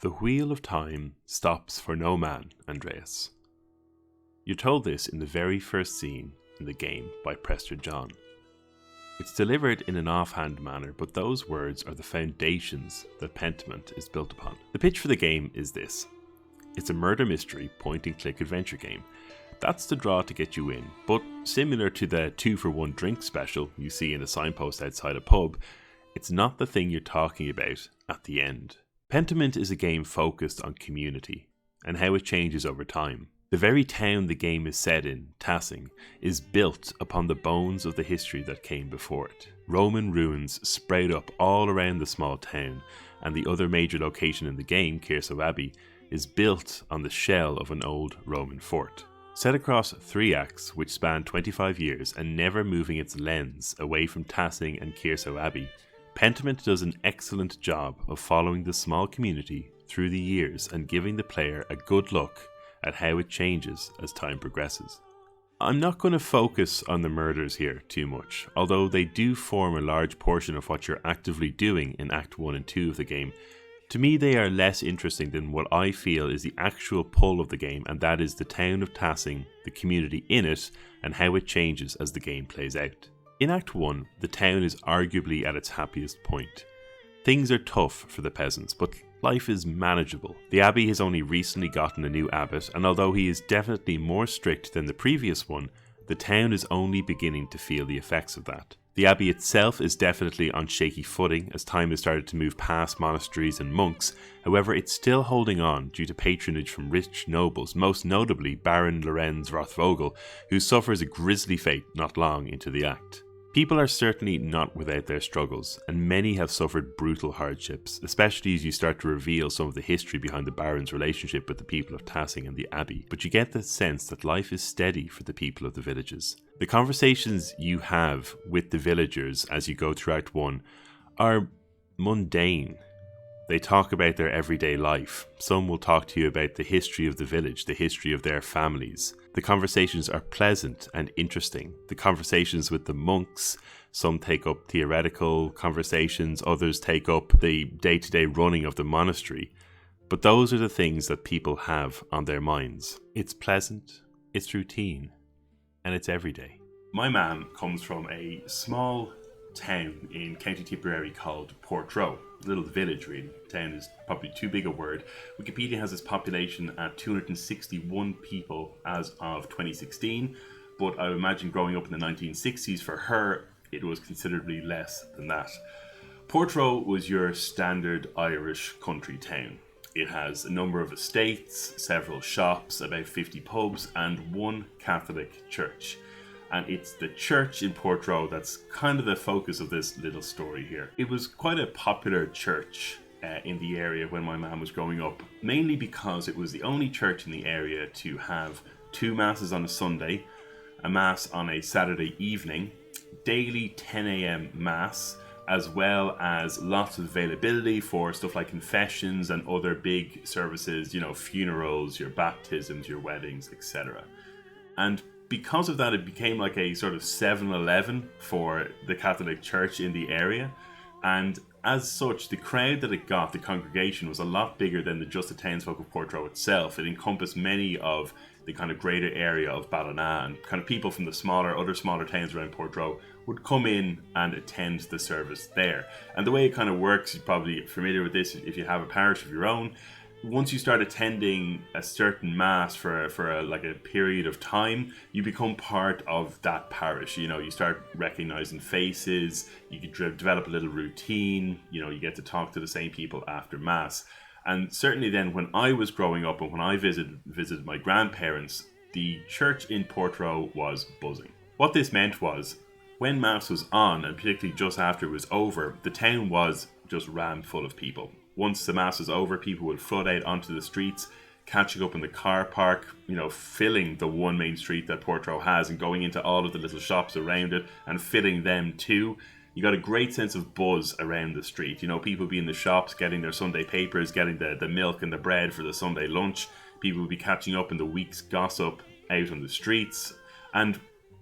The wheel of time stops for no man, Andreas. You're told this in the very first scene in the game by Prester John. It's delivered in an offhand manner, but those words are the foundations that Pentiment is built upon. The pitch for the game is this. It's a murder mystery point-and-click adventure game. That's the draw to get you in, but similar to the 2-for-1 drink special you see in a signpost outside a pub, it's not the thing you're talking about at the end. Pentiment is a game focused on community and how it changes over time. The very town the game is set in, Tassing, is built upon the bones of the history that came before it. Roman ruins sprayed up all around the small town, and the other major location in the game, Kirso Abbey, is built on the shell of an old Roman fort. Set across 3 acts which span 25 years and never moving its lens away from Tassing and Kirso Abbey, Pentiment does an excellent job of following the small community through the years and giving the player a good look at how it changes as time progresses. I'm not going to focus on the murders here too much, although they do form a large portion of what you're actively doing in Act 1 and 2 of the game. To me, they are less interesting than what I feel is the actual pull of the game, and that is the town of Tassing, the community in it, and how it changes as the game plays out. In Act 1, the town is arguably at its happiest point. Things are tough for the peasants, but life is manageable. The abbey has only recently gotten a new abbot, and although he is definitely more strict than the previous one, the town is only beginning to feel the effects of that. The abbey itself is definitely on shaky footing as time has started to move past monasteries and monks. However, it's still holding on due to patronage from rich nobles, most notably Baron Lorenz Rothvogel, who suffers a grisly fate not long into the act. People are certainly not without their struggles, and many have suffered brutal hardships, especially as you start to reveal some of the history behind the Baron's relationship with the people of Tassing and the Abbey, but you get the sense that life is steady for the people of the villages. The conversations you have with the villagers as you go through Act 1 are mundane. They talk about their everyday life. Some will talk to you about the history of the village, the history of their families. The conversations are pleasant and interesting. The conversations with the monks, some take up theoretical conversations, others take up the day-to-day running of the monastery. But those are the things that people have on their minds. It's pleasant, it's routine, and it's everyday. My man comes from a small town in County Tipperary called Portroe. A little village, really. Town is probably too big a word. Wikipedia has its population at 261 people as of 2016, but I would imagine growing up in the 1960s, for her, it was considerably less than that. Portroe was your standard Irish country town. It has a number of estates, several shops, about 50 pubs, and 1 Catholic church. And it's the church in Portroe that's kind of the focus of this little story here. It was quite a popular church in the area when my man was growing up, mainly because it was the only church in the area to have 2 masses on a Sunday, a mass on a Saturday evening, daily 10 a.m. mass, as well as lots of availability for stuff like confessions and other big services, funerals, your baptisms, your weddings, etc. And because of that, it became like a sort of 7-Eleven for the Catholic Church in the area. And as such, the crowd that it got, the congregation, was a lot bigger than just the townsfolk of Portroe itself. It encompassed many of the kind of greater area of Ballina, and kind of people from the other smaller towns around Portroe would come in and attend the service there. And the way it kind of works, you're probably familiar with this if you have a parish of your own. Once you start attending a certain mass for a period of time, you become part of that parish. You start recognizing faces, you can develop a little routine, you get to talk to the same people after mass. And certainly then when I was growing up and when I visited my grandparents, the church in Portroe was buzzing. What this meant was, when mass was on, and particularly just after it was over, the town was just rammed full of people. Once the mass was over, people would flood out onto the streets, catching up in the car park, filling the one main street that Portroe has and going into all of the little shops around it and filling them too. You got a great sense of buzz around the street. People would be in the shops getting their Sunday papers, getting the milk and the bread for the Sunday lunch. People would be catching up in the week's gossip out on the streets. And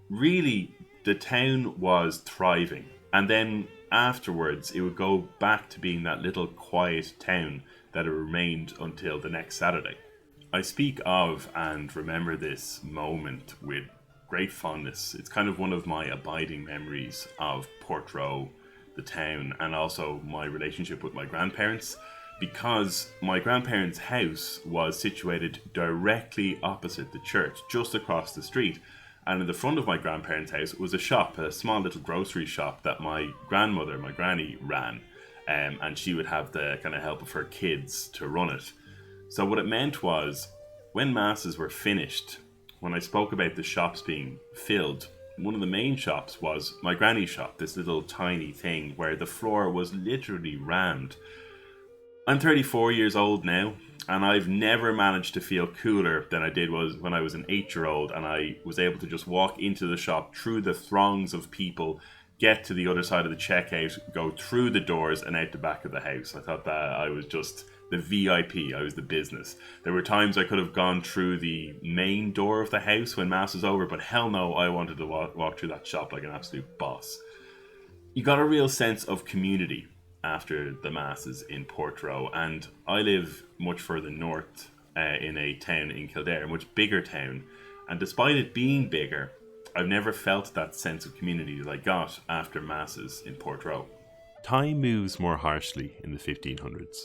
really, the town was thriving. And then afterwards, it would go back to being that little quiet town that it remained until the next Saturday. I speak of and remember this moment with great fondness. It's kind of one of my abiding memories of Portroe, the town, and also my relationship with my grandparents, because my grandparents' house was situated directly opposite the church, just across the street. And in the front of my grandparents' house was a shop, a small little grocery shop that my grandmother, my granny, ran. And she would have the kind of help of her kids to run it. So what it meant was, when masses were finished, when I spoke about the shops being filled, one of the main shops was my granny's shop, this little tiny thing where the floor was literally rammed. I'm 34 years old now, and I've never managed to feel cooler than I did was when I was an 8-year-old and I was able to just walk into the shop through the throngs of people, get to the other side of the checkout, go through the doors and out the back of the house. I thought that I was just the VIP, I was the business. There were times I could have gone through the main door of the house when mass was over, but hell no, I wanted to walk through that shop like an absolute boss. You got a real sense of community after the masses in Portroe, and I live much further north in a town in Kildare, a much bigger town, and despite it being bigger, I've never felt that sense of community that I got after masses in Portroe. Time moves more harshly in the 1500s.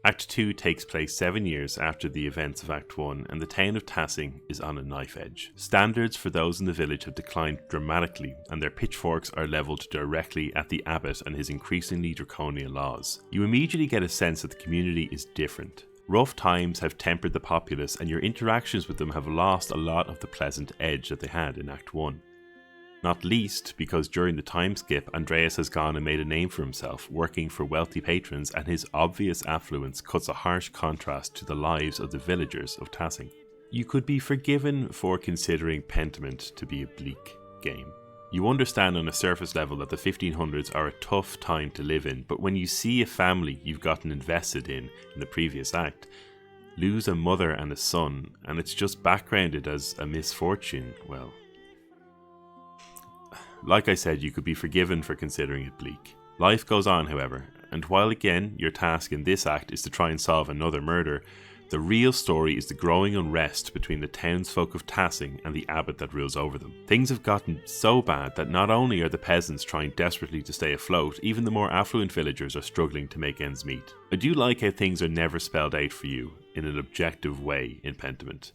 Act 2 takes place 7 years after the events of Act 1, and the town of Tassing is on a knife edge. Standards for those in the village have declined dramatically, and their pitchforks are levelled directly at the abbot and his increasingly draconian laws. You immediately get a sense that the community is different. Rough times have tempered the populace, and your interactions with them have lost a lot of the pleasant edge that they had in Act 1. Not least because during the time skip, Andreas has gone and made a name for himself, working for wealthy patrons, and his obvious affluence cuts a harsh contrast to the lives of the villagers of Tassing. You could be forgiven for considering Pentiment to be a bleak game. You understand on a surface level that the 1500s are a tough time to live in, but when you see a family you've gotten invested in the previous act lose a mother and a son, and it's just backgrounded as a misfortune, well, like I said, you could be forgiven for considering it bleak. Life goes on, however, and while again your task in this act is to try and solve another murder, the real story is the growing unrest between the townsfolk of Tassing and the abbot that rules over them. Things have gotten so bad that not only are the peasants trying desperately to stay afloat, even the more affluent villagers are struggling to make ends meet. I do like how things are never spelled out for you in an objective way in Pentiment.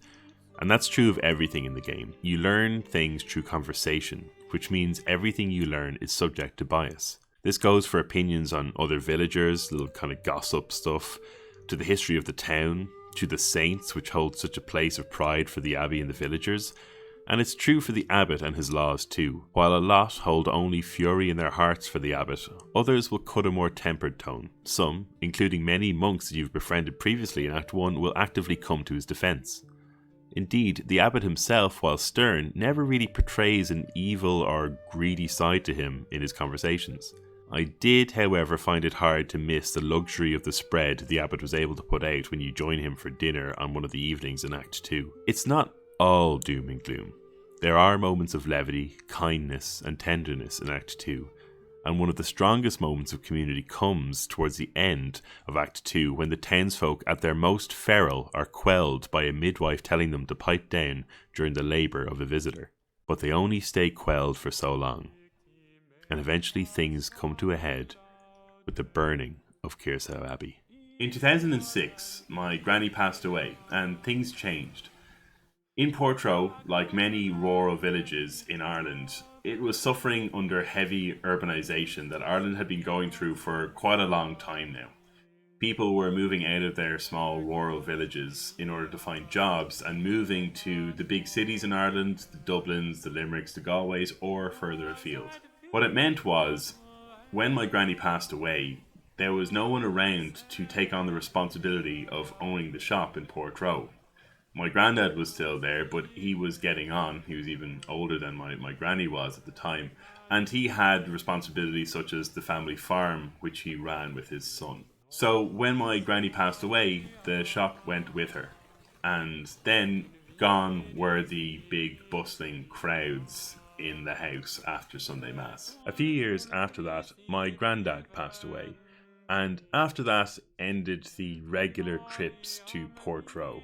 And that's true of everything in the game. You learn things through conversation, which means everything you learn is subject to bias. This goes for opinions on other villagers, little kind of gossip stuff, to the history of the town, to the saints, which hold such a place of pride for the abbey and the villagers, and it's true for the abbot and his laws too. While a lot hold only fury in their hearts for the abbot, others will cut a more tempered tone. Some, including many monks that you've befriended previously in Act 1, will actively come to his defence. Indeed, the abbot himself, while stern, never really portrays an evil or greedy side to him in his conversations. I did, however, find it hard to miss the luxury of the spread the abbot was able to put out when you join him for dinner on one of the evenings in Act 2. It's not all doom and gloom. There are moments of levity, kindness and tenderness in Act 2, and one of the strongest moments of community comes towards the end of Act 2 when the townsfolk at their most feral are quelled by a midwife telling them to pipe down during the labour of a visitor. But they only stay quelled for so long, and eventually things come to a head with the burning of Kearsau Abbey. In 2006, my granny passed away, and things changed. In Portroe, like many rural villages in Ireland, it was suffering under heavy urbanisation that Ireland had been going through for quite a long time now. People were moving out of their small rural villages in order to find jobs and moving to the big cities in Ireland, the Dublins, the Limericks, the Galways, or further afield. What it meant was, when my granny passed away, there was no one around to take on the responsibility of owning the shop in Portroe. My granddad was still there, but he was getting on. He was even older than my granny was at the time. And he had responsibilities such as the family farm, which he ran with his son. So when my granny passed away, the shop went with her. And then gone were the big bustling crowds in the house after Sunday Mass. A few years after that, my granddad passed away. And after that ended the regular trips to Portroe.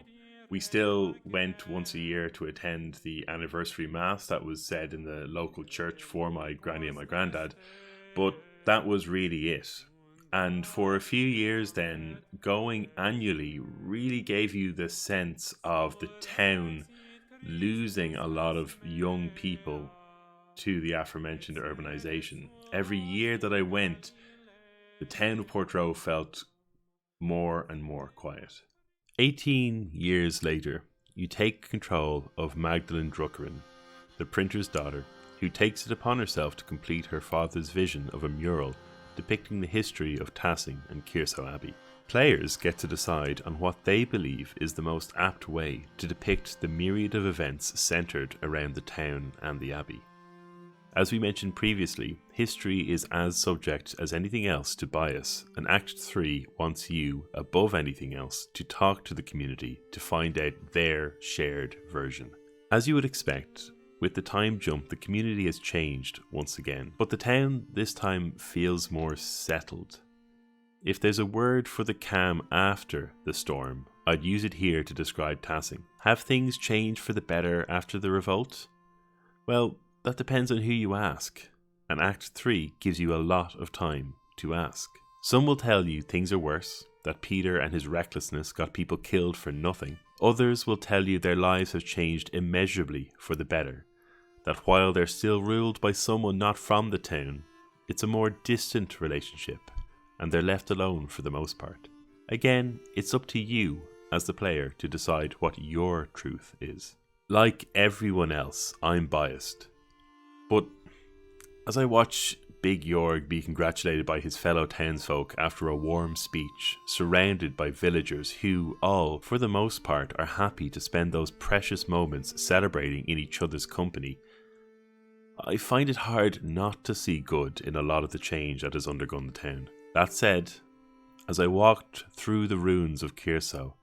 We still went once a year to attend the anniversary mass that was said in the local church for my granny and my granddad, but that was really it. And for a few years then, going annually really gave you the sense of the town losing a lot of young people to the aforementioned urbanization. Every year that I went, the town of Portroe felt more and more quiet. 18 years later, you take control of Magdalene Druckerin, the printer's daughter, who takes it upon herself to complete her father's vision of a mural depicting the history of Tassing and Kearsau Abbey. Players get to decide on what they believe is the most apt way to depict the myriad of events centred around the town and the abbey. As we mentioned previously, history is as subject as anything else to bias, and Act 3 wants you, above anything else, to talk to the community to find out their shared version. As you would expect, with the time jump, the community has changed once again, but the town this time feels more settled. If there's a word for the calm after the storm, I'd use it here to describe Tassing. Have things changed for the better after the revolt? Well, that depends on who you ask, and Act 3 gives you a lot of time to ask. Some will tell you things are worse, that Peter and his recklessness got people killed for nothing. Others will tell you their lives have changed immeasurably for the better, that while they're still ruled by someone not from the town, it's a more distant relationship, and they're left alone for the most part. Again, it's up to you as the player to decide what your truth is. Like everyone else, I'm biased. But as I watch Big Jorg be congratulated by his fellow townsfolk after a warm speech, surrounded by villagers who all, for the most part, are happy to spend those precious moments celebrating in each other's company, I find it hard not to see good in a lot of the change that has undergone the town. That said, as I walked through the ruins of Kearsau,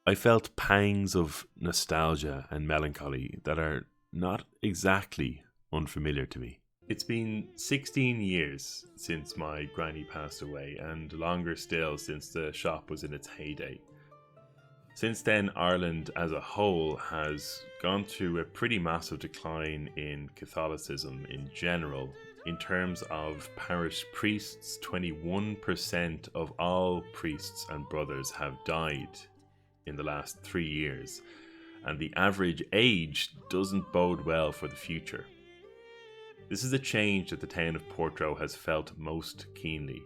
I felt pangs of nostalgia and melancholy that are not exactly unfamiliar to me. It's been 16 years since my granny passed away, and longer still since the shop was in its heyday. Since then, Ireland as a whole has gone through a pretty massive decline in Catholicism in general. In terms of parish priests, 21% of all priests and brothers have died in the last 3 years, and the average age doesn't bode well for the future. This is a change that the town of Portroe has felt most keenly.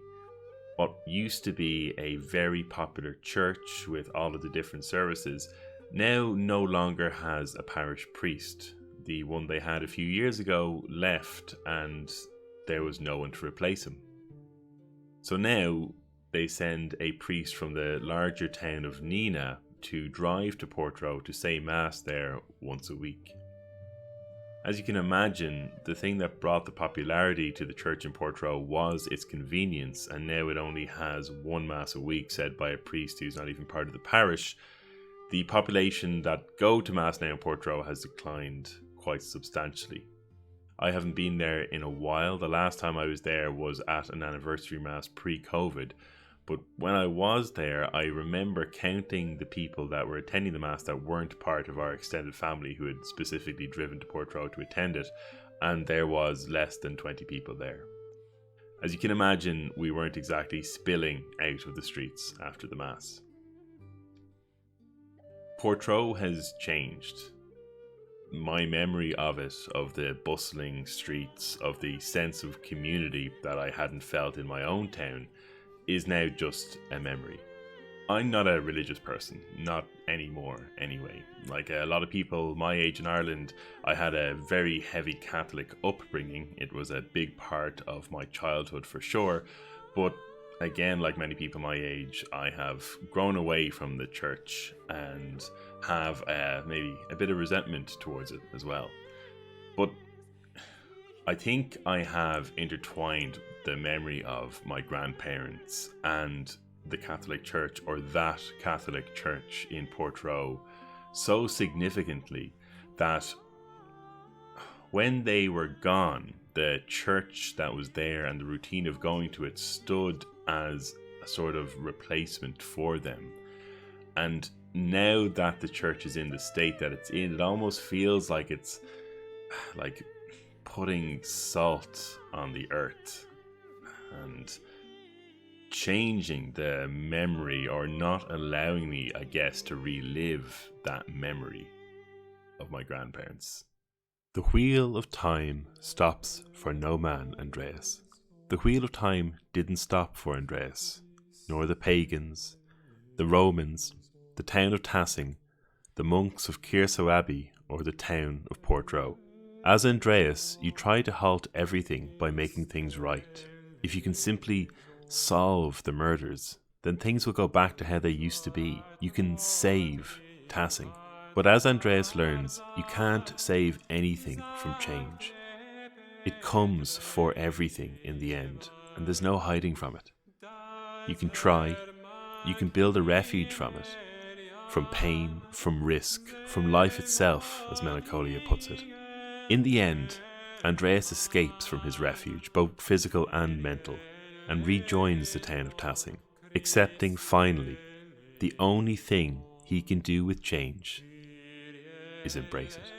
What used to be a very popular church with all of the different services now no longer has a parish priest. The one they had a few years ago left and there was no one to replace him. So now they send a priest from the larger town of Nina to drive to Portroe to say mass there once a week. As you can imagine, the thing that brought the popularity to the church in Portroe was its convenience, and now it only has one mass a week said by a priest who's not even part of the parish. The population that go to mass now in Portroe has declined quite substantially. I haven't been there in a while. The last time I was there was at an anniversary mass pre-COVID. But when I was there, I remember counting the people that were attending the mass that weren't part of our extended family who had specifically driven to Portroe to attend it, and there was less than 20 people there. As you can imagine, we weren't exactly spilling out of the streets after the mass. Portroe has changed. My memory of it, of the bustling streets, of the sense of community that I hadn't felt in my own town, is now just a memory. I'm not a religious person, not anymore anyway. Like a lot of people my age in Ireland, I had a very heavy Catholic upbringing. It was a big part of my childhood for sure, but again, like many people my age, I have grown away from the church and have maybe a bit of resentment towards it as well. But I think I have intertwined the memory of my grandparents and the Catholic Church, or that Catholic Church in Portroe, so significantly that when they were gone, the church that was there and the routine of going to it stood as a sort of replacement for them. And now that the church is in the state that it's in, it almost feels like it's like putting salt on the earth and changing the memory, or not allowing me, I guess, to relive that memory of my grandparents. The wheel of time stops for no man, Andreas. The wheel of time didn't stop for Andreas, nor the pagans, the Romans, the town of Tassing, the monks of Kearso Abbey, or the town of Portroe. As Andreas, you try to halt everything by making things right. If you can simply solve the murders, then things will go back to how they used to be. You can save Tassing. But as Andreas learns, you can't save anything from change. It comes for everything in the end, and there's no hiding from it. You can try, you can build a refuge from it, from pain, from risk, from life itself, as Melancholia puts it. In the end, Andreas escapes from his refuge, both physical and mental, and rejoins the town of Tassing, accepting finally the only thing he can do with change is embrace it.